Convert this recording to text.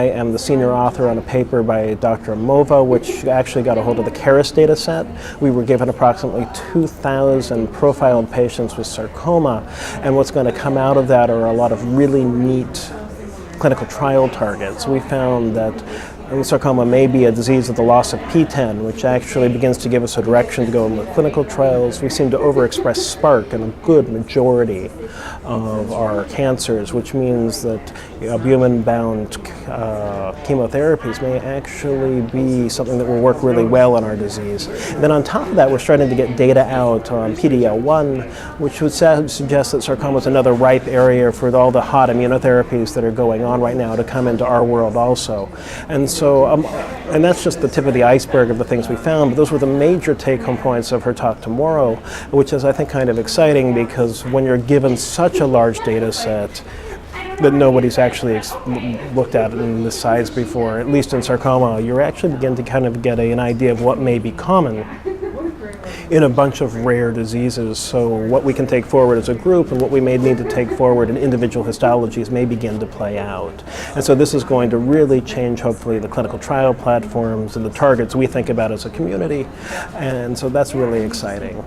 I am the senior author on a paper by Dr. Mova, which actually got a hold of the Caris data set. We were given approximately 2,000 profiled patients with sarcoma, and what's going to come out of that are a lot of really neat clinical trial targets. We found that sarcoma may be a disease of the loss of PTEN, which actually begins to give us a direction to go in the clinical trials. We seem to overexpress SPARC in a good majority of our cancers, which means that albumin-bound chemotherapies may actually be something that will work really well in our disease. And then on top of that, we're starting to get data out on PD-L1, which would suggest that sarcoma is another ripe area for all the hot immunotherapies that are going on right now to come into our world also. And that's just the tip of the iceberg of the things we found, but those were the major take-home points of her talk tomorrow, which is, I think, kind of exciting, because when you're given such a large data set that nobody's actually looked at in this size before, at least in sarcoma, you actually begin to kind of get an idea of what may be common in a bunch of rare diseases. So what we can take forward as a group and what we may need to take forward in individual histologies may begin to play out. And so this is going to really change, hopefully, the clinical trial platforms and the targets we think about as a community. And so that's really exciting.